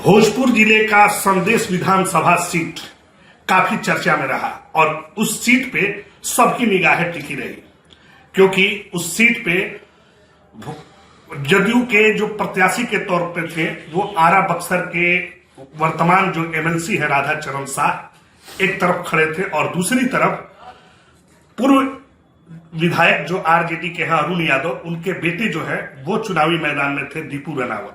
भोजपुर जिले का संदेश विधानसभा सीट काफी चर्चा में रहा और उस सीट पे सबकी निगाहें टिकी रही, क्योंकि उस सीट पे जदयू के जो प्रत्याशी के तौर पे थे वो आरा बक्सर के वर्तमान जो एमएलसी है राधा चरण शाह एक तरफ खड़े थे और दूसरी तरफ पूर्व विधायक जो आरजेडी के हैं अरुण यादव, उनके बेटे जो है वो चुनावी मैदान में थे, दीपू रनावत।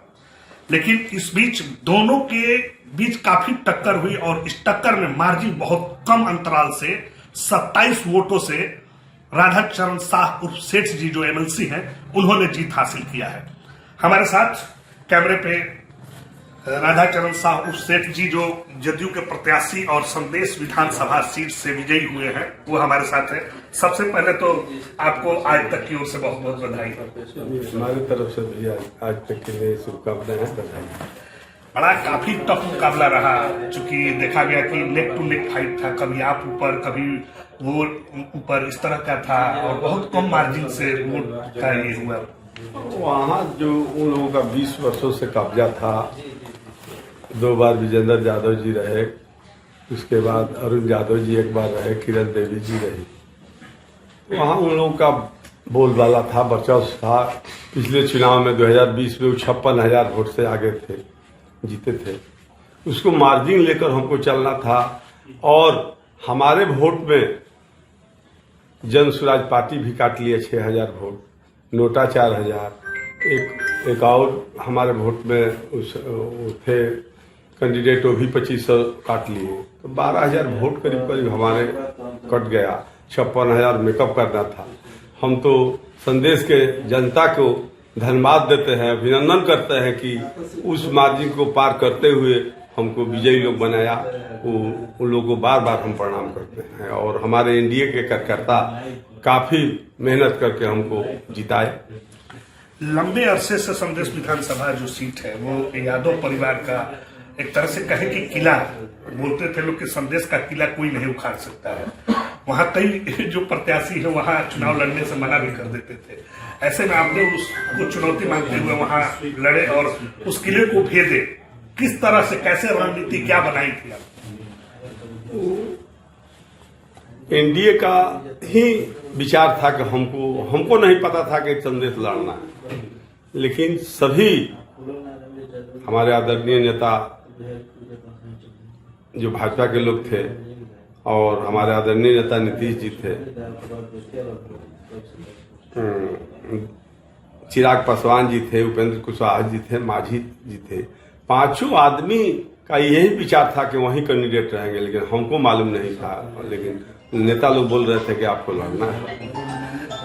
लेकिन इस बीच दोनों के बीच काफी टक्कर हुई और इस टक्कर में मार्जिन बहुत कम अंतराल से 27 वोटों से राधा चरण शाह उर्फ सेठ जी जो एमएलसी हैं उन्होंने जीत हासिल किया है। हमारे साथ कैमरे पे राधा चरण शाह उर्फ सेठ जी जो जदयू के प्रत्याशी और संदेश विधानसभा सीट से विजयी हुए हैं वो हमारे साथ है। सबसे पहले तो आपको आज तक की ओर से बहुत बहुत बधाई। हमारी तरफ से भी आज तक के लिए शुभकामनाएं हैं, बधाई। बड़ा काफी टफ मुकाबला रहा, चूंकि देखा गया कि नेक टू नेक फाइट था, कभी आप ऊपर कभी वो ऊपर, इस तरह का था और बहुत कम मार्जिन से वोट का ये हुआ। वहाँ जो उन लोगों का 20 वर्षों से कब्जा था, 2 बार विजेंद्र यादव जी रहे, उसके बाद अरुण यादव जी एक बार रहे, किरण देवी जी रही। वहाँ उन लोगों का बोलबाला था, वर्चस्व था। पिछले चुनाव में 2020 में 56,000 वोट से आगे थे, जीते थे। उसको मार्जिन लेकर हमको चलना था और हमारे वोट में जन स्वराज पार्टी भी काट लिए 6,000 वोट, नोटा 4,000, एक और हमारे वोट में उस थे कैंडिडेट, वो भी 2500 काट लिए, तो 12,000 वोट करीब करीब हमारे कट गया। 56,000 मेकअप करना था। हम तो संदेश के जनता को धन्यवाद देते हैं, अभिनंदन करते हैं कि उस मार्जिन को पार करते हुए हमको विजयी लोग बनाया। उन लोगों को बार बार हम प्रणाम करते हैं और हमारे एनडीए के कार्यकर्ता काफी मेहनत करके हमको जिताए। लंबे अरसे से संदेश विधानसभा जो सीट है वो यादव परिवार का एक तरह से कहे कि किला, बोलते थे लोग कि संदेश का किला कोई नहीं उखाड़ सकता है। वहां कई जो प्रत्याशी है वहां चुनाव लड़ने से मना भी कर देते थे। ऐसे में आपने उसको चुनौती मानते हुए वहां लड़े और उस किले को भेदे। किस तरह से, कैसे रणनीति क्या बनाई थी आप? एनडीए का ही विचार था कि हमको नहीं पता था कि संदेश लड़ना है, लेकिन सभी हमारे आदरणीय नेता जो भाजपा के लोग थे और हमारे आदरणीय नेता नीतीश जी थे, चिराग पासवान जी थे, उपेंद्र कुशवाहा जी थे, माझी जी थे, 5 आदमी का यही विचार था कि वहीं कैंडिडेट रहेंगे। लेकिन हमको मालूम नहीं था, लेकिन नेता लोग बोल रहे थे कि आपको लड़ना है।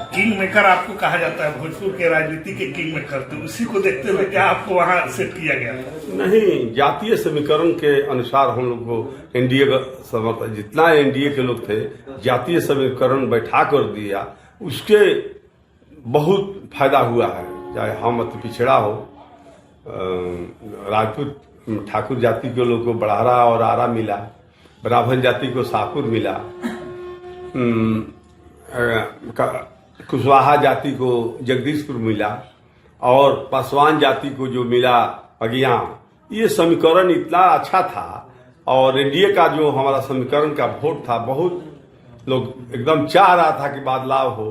किंग मेकर आपको कहा जाता है, भोजपुर के राजनीति के किंग मेकर, तो उसी को देखते हुए क्या आपको वहां सेट किया गया? नहीं, जातीय समीकरण के अनुसार हम लोग को एनडीए का समर्थन, जितना एनडीए के लोग थे, जातीय समीकरण बैठा कर दिया, उसके बहुत फायदा हुआ है। चाहे हम अति पिछड़ा हो, राजपूत ठाकुर जाति के लोग को बड़ारा और आरा मिला, ब्राह्मण जाति को शाहपुर मिला, कुशवाहा जाति को जगदीशपुर मिला और पासवान जाति को जो मिला अगिया। ये समीकरण इतना अच्छा था और एनडीए का जो हमारा समीकरण का वोट था, बहुत लोग एकदम चाह रहा था कि बदलाव हो,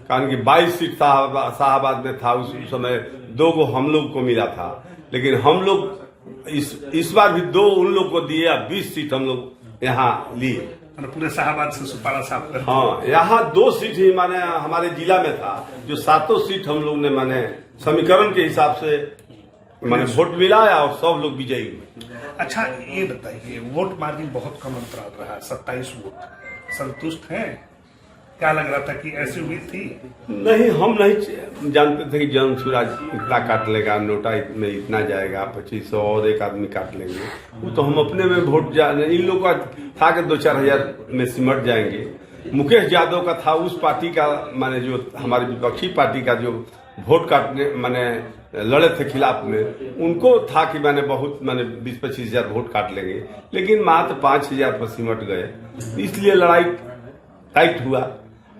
कारण कि 22 सीट शाहबाद में था उस समय, 2 को हम लोग को मिला था। लेकिन हम लोग इस बार भी 2 उन लोग को दिए, 20 सीट हम लोग यहाँ लिए, पूरे शाहबाद से सुपारा साफ कर। हाँ, यहाँ 2 सीट ही माने हमारे जिला में था, जो 7 सीट हम लोग ने माने समीकरण के हिसाब से माने वोट मिलाया और सब लोग विजयी हुए। अच्छा, ये बताइए, वोट मार्जिन बहुत कम अंतराल रहा, 27 वोट, संतुष्ट हैं? क्या लग रहा था कि ऐसी उम्मीद थी? नहीं, हम नहीं जानते थे कि जन स्वराज इतना काट लेगा, नोटा में इतना जाएगा, 2500 और एक आदमी काट लेंगे। वो तो हम अपने में वोट इन लोगों का था कि 2-4 हजार में सिमट जाएंगे। मुकेश यादव का था, उस पार्टी का माने जो हमारी विपक्षी पार्टी का जो वोट काटने माने लड़े थे खिलाफ में, उनको था कि मैंने बहुत माने 20-25 हजार वोट काट लेंगे, लेकिन मात्र 5,000 पर सिमट गए। इसलिए लड़ाई टाइट हुआ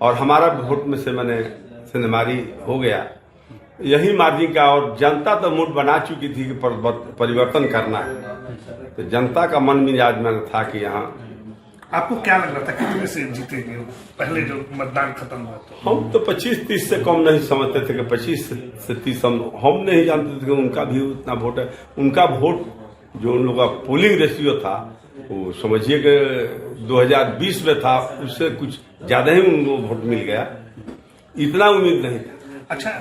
और हमारा वोट में से मैंने सेंधमारी हो गया। यही मार्जिन का, और जनता तो मूड बना चुकी थी कि परिवर्तन करना है। तो जनता का मन मिजाज में था कि यहाँ आपको क्या लग रहा था कितने से जीतेंगे पहले जो मतदान खत्म हुआ तो? हम तो 25-30 से कम नहीं समझते थे कि 25 से 30 हम नहीं जानते थे कि उनका भी उतना वोट है। उनका वोट जो उन लोगों का पोलिंग रेशियो था वो समझिए कि 2020 में था, उससे कुछ ज्यादा ही उनको वोट मिल गया, इतना उम्मीद नहीं था। अच्छा,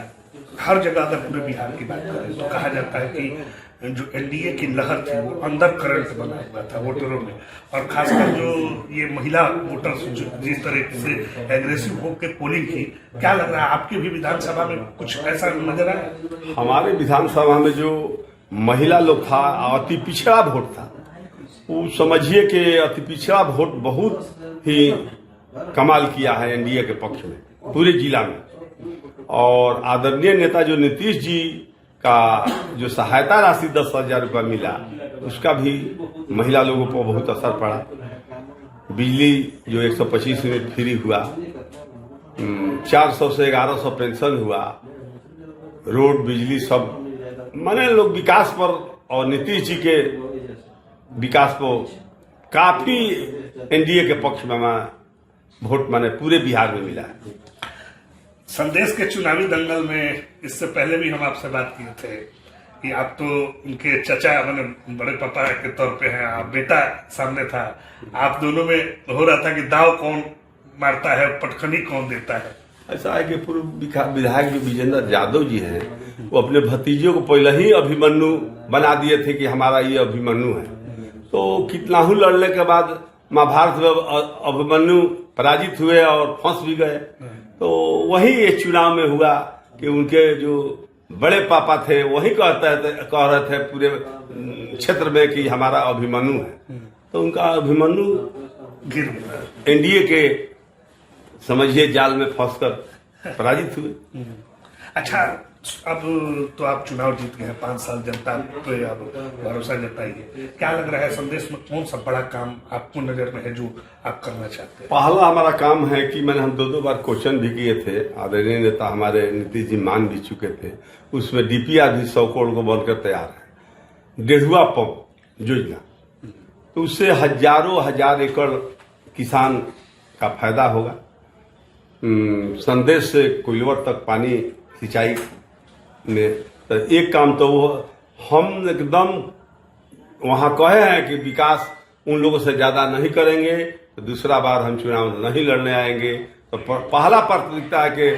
हर जगह अगर पूरे बिहार की बात करें तो कहा जाता है कि जो एनडीए की लहर थी वो अंदर करंट बना हुआ था वोटरों में, और खासकर जो ये महिला वोटर्स जिस तरह से एग्रेसिव होकर पोलिंग की, क्या लग रहा है आपके भी विधानसभा में कुछ ऐसा नजर आया? हमारे विधानसभा में जो महिला लोग था, अति पिछड़ा वोट था, वो समझिए कि अति पिछड़ा वोट बहुत ही कमाल किया है एनडीए के पक्ष में पूरे जिला में। और आदरणीय नेता जो नीतीश जी का जो सहायता राशि 10,000 रुपया मिला, उसका भी महिला लोगों पर बहुत असर पड़ा। बिजली जो 125 यूनिट फ्री हुआ, 400 से 1100 पेंशन हुआ, रोड बिजली सब, माने लोग विकास पर और नीतीश जी के विकास को काफी एनडीए के पक्ष में वोट माने पूरे बिहार में मिला है। संदेश के चुनावी दंगल में इससे पहले भी हम आपसे बात किए थे कि आप तो उनके चचा माने बड़े पापा के तौर पे हैं, आप बेटा सामने था, आप दोनों में हो रहा था कि दाव कौन मारता है, पटखनी कौन देता है। ऐसा है कि पूर्व विधायक जो विजेंद्र यादव जी हैं, वो अपने भतीजों को पहले ही अभिमन्यु बना दिए थे कि हमारा ये अभिमन्यु है। तो कितना ही लड़ने के बाद महाभारत में अभिमन्यु पराजित हुए और फंस भी गए। तो वही ये चुनाव में हुआ कि उनके जो बड़े पापा थे वही कह रहे थे पूरे क्षेत्र में कि हमारा अभिमन्यु है। तो उनका अभिमन्यु गिर एनडीए के समझिए जाल में फंसकर पराजित हुए। अच्छा, अब तो आप चुनाव जीत गए हैं, 5 साल जनता पे अब भरोसा जताइए, क्या लग रहा है संदेश में कौन सा बड़ा काम आपको नजर में है जो आप करना चाहते हैं? पहला हमारा काम है कि मैंने हम 2 बार क्वेश्चन भी किए थे, आदरणीय नेता हमारे नीतीश जी मान भी चुके थे, उसमें डीपीआर भी 100 करोड़ को बनकर तैयार है। डेढ़ुआ पंप योजना, तो उससे हजारों हजार एकड़ किसान का फायदा होगा। संदेश से कोइलवर तक पानी सिंचाई में, तो एक काम तो वो हम एकदम वहां कहे हैं कि विकास उन लोगों से ज्यादा नहीं करेंगे, तो दूसरा बार हम चुनाव नहीं लड़ने आएंगे। तो पहला प्राथमिकता है कि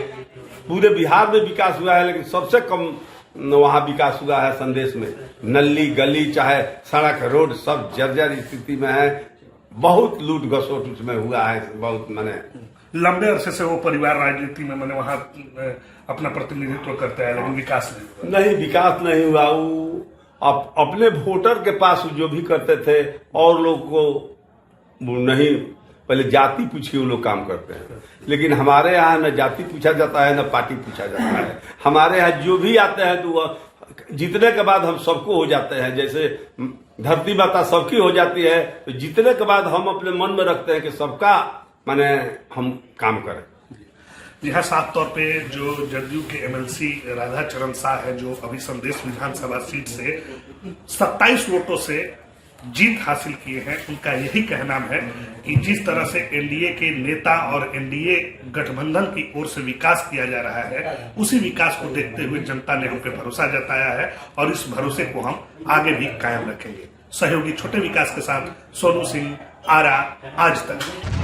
पूरे बिहार में विकास हुआ है, लेकिन सबसे कम वहां विकास हुआ है संदेश में। नली गली चाहे सड़क रोड सब जर्जर स्थिति में है, बहुत लूट घसोट उसमें हुआ है, बहुत माने लंबे अरसे से वो परिवार राजनीति में मैंने वहां अपना प्रतिनिधित्व करता है, लेकिन विकास नहीं विकास नहीं हुआ। वो अपने वोटर के पास जो भी करते थे और लोग को वो नहीं, पहले जाति पूछ के वो लोग काम करते हैं, लेकिन हमारे यहाँ न जाति पूछा जाता है न पार्टी पूछा जाता है। हमारे यहाँ जो भी आते हैं तो जीतने के बाद हम सबको हो जाते हैं, जैसे धरती माता सबकी हो जाती है, तो जीतने के बाद हम अपने मन में रखते हैं कि सबका माने हम काम करें। जी हाँ, साफ तौर पे जो जदयू के एमएलसी राधा चरण शाह है, जो अभी संदेश विधानसभा सीट से 27 वोटों से जीत हासिल किए हैं, उनका यही कहना है कि जिस तरह से एनडीए के नेता और एनडीए गठबंधन की ओर से विकास किया जा रहा है, उसी विकास को देखते हुए जनता ने हम पे भरोसा जताया है और इस भरोसे को हम आगे भी कायम रखेंगे। सहयोगी छोटे विकास के साथ सोनू सिंह, आरा, आज तक।